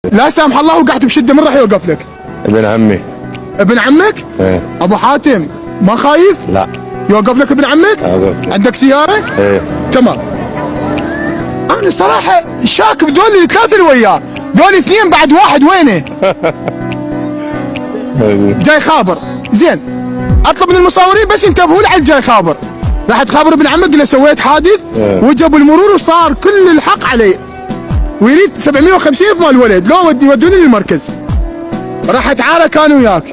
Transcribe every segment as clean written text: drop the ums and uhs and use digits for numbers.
لا سامح الله وقعت بشده من راح يوقف لك؟ ابن عمي. ابن عمك؟ ايه. ابو حاتم ما خايف؟ لا. يوقف لك ابن عمك؟ أوقف. عندك سياره؟ ايه. تمام. انا صراحه شاك بدول الثلاثه اللي وياه، دول اثنين بعد واحد وينه؟ جاي خابر، زين اطلب من المصورين بس انتبهوا لي على الجاي خابر، راح تخابر ابن عمك قال له سويت حادث وجابوا المرور وصار كل الحق علي ويريد 750 في مال الولد، لو يودوني للمركز راح اتعارك انا وياك،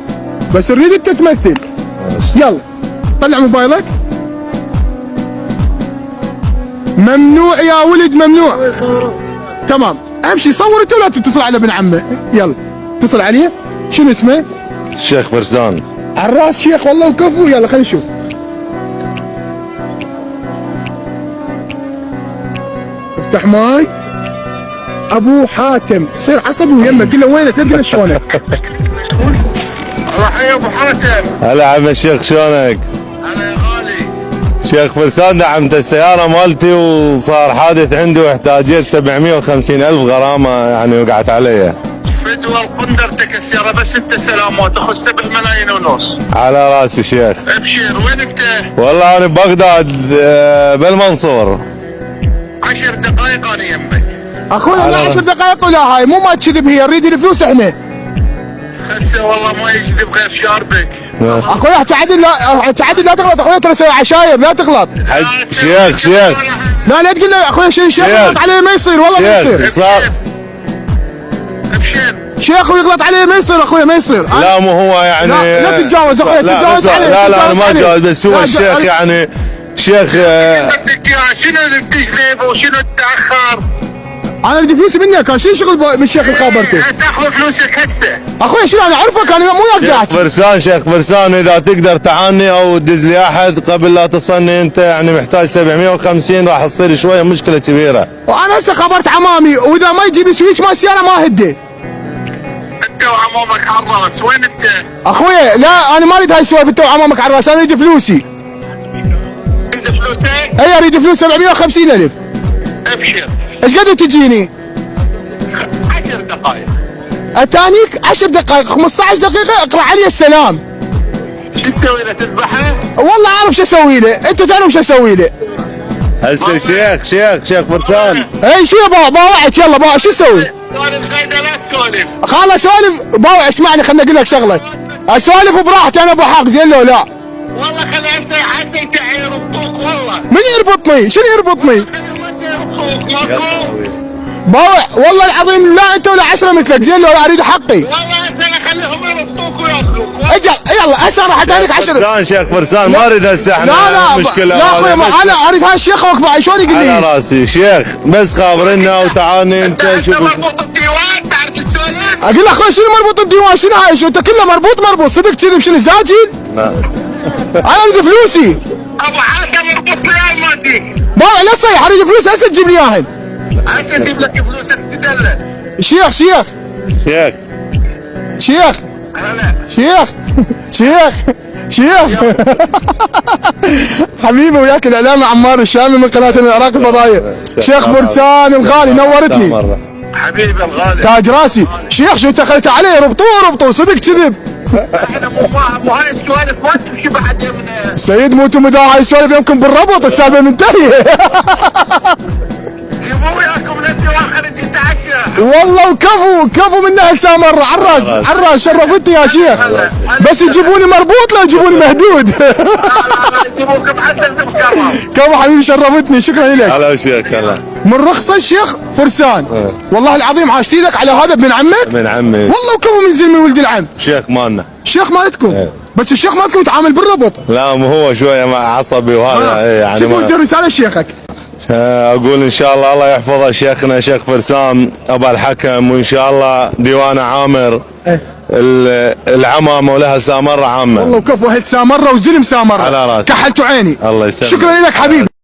بس نريد انت تمثل. يلا طلع موبايلك. ممنوع يا ولد ممنوع. تمام امشي صور انت ولا تتصل على ابن عمه. يلا اتصل عليه. شنو اسمه؟ الشيخ فرسان. على الراس شيخ والله وكفو. يلا خلينا نشوف. افتح ماي. ابو حاتم صير عصبي ويمك قل له وينك لا تقول شلونك. الله يا ابو حاتم. هلا عم الشيخ شلونك؟ هلا يا غالي. شيخ فرسان دعمت السيارة مالتي وصار حادث عندي واحتاجيت 750 ألف غرامة يعني وقعت علي. فدوى وقندرتك السيارة بس انت سلامات تاخذ 7 ملايين ونص. على راسي شيخ. ابشر وين انت؟ والله أنا ببغداد بالمنصور. 10 دقائق انا يمك. اخوي لا 10 دقائق ولا هاي مو ما تكذب هي نريد الفلوس احنا. خسه والله ما يجذب غير شاربك. اخوي احكي عدل لا تغلط اخوي ترى سوي عشاير لا تغلط. شيخ لا تقول له اخوي شيخ يغلط عليه ما يصير والله ما يصير. صار ابشر. شيخ ويغلط عليه ما يصير اخوي ما يصير. لا مو هو يعني لا تتجاوز اخوي تتجاوز عليه. لا انا ما اتجاوز بس هو الشيخ يعني شيخ بدك اياه شنو اللي تجذب وشنو تتاخر؟ انا بدي فلوسي منك كان شو شغل بالشيخ اللي خابرته؟ تاخذ فلوسك هسه. اخوي شنو انا اعرفك انا مو وياك جاي. شيخ فرسان اذا تقدر تعاني او تدز لي احد قبل لا تصلني انت يعني محتاج 750 راح تصير شويه مشكله كبيره. وانا هسه خبرت عمامي واذا ما يجيب سويتش مال السياره ما هدي. انت وعمامك على الراس وين انت؟ اخوي لا انا ما اريد هاي السوالف انت وعمامك على الراس انا اريد فلوسي. انت فلوسك؟ اي اريد فلوس 750 الف. ابشر. ايش قد تجيني؟ 10 دقائق. اتانيك 10 دقائق 15 دقيقة اقرا علي السلام. شو تسوي له تذبحه؟ والله اعرف شو اسوي له، انت تعرف شو اسوي له. هسه شيخ فرسان. اي شو باوعك يلا باوع شو اسوي؟ سولف زايده لا تسولف. خلاص اسولف باوع اسمعني خليني اقول لك شغله. اسولف براحتي انا ابو حق زين لو لا؟ والله خلي حتى يربطوك والله. من يربطني؟ شنو يربطني؟ باوع والله العظيم لا انت ولا 10 مثلك زين لو لا اريد حقي. والله هسه خليهم يربطوك وياكلوك. يلا هسه راح اتانيك 10. شيخ فرسان ما اريد هسه احنا لا مشكله. لا اخوي انا اريد هاي الشيخ اوقف شلون يقول لي؟ على راسي شيخ بس خابرنا وتعاني انت شوف. مربوط بديوان تعرف تسولف؟ اقول له اخوي شنو مربوط بديوان شنو هاي شو انت كله مربوط صدق كذب شنو زاجل؟ لا انا اريد فلوسي. ابو حاتم اربط لي مالتك. باوع لا صيح اريد فلوس هسه تجيب لي اياهن. هسه اجيب لك فلوسك تدلل. شيخ هلا. شيخ حبيبي وياك الاعلام عمار الشامي من قناه العراق الفضائيه. شيخ فرسان الغالي نورتني. حبيبي الغالي. تاج راسي. شيخ شو انت خليت عليه ربطوه صدق كذب. احنا مو هاي السوالف ما تمشي بعد يمنا. سيد مو انتم اذا هاي السوالف يمكن بالربط السالفه منتهيه. جيبوا وياكم انت واخر نجي نتعشى. والله وكفو منها سامر على الراس شرفتني يا شيخ. بس يجيبوني مربوط لا يجيبوني مهدود. يجيبوك محسن بكرم. كفو حبيبي شرفتني شكرا لك. هلا شيخ هلا. من رخصة الشيخ فرسان. والله العظيم عاشت ايدك على هذا ابن عمك؟ ابن عمي. والله وكفو من زلمه ولد العم. شيخ مالنا. الشيخ مالتكم. بس الشيخ مالتكم يتعامل بالربط. لا مو هو شويه عصبي وهذا يعني. شوفوا وجه رساله لشيخك. اقول ان شاء الله يحفظه شيخنا شيخ فرسان ابا الحكم وان شاء الله ديوانه عامر. العمامه ولها سامره عامه. والله وكفو هيك سامره وزلم سامره. على راسي. كحلتوا عيني. الله يسلمك. شكرا لك حبيبي.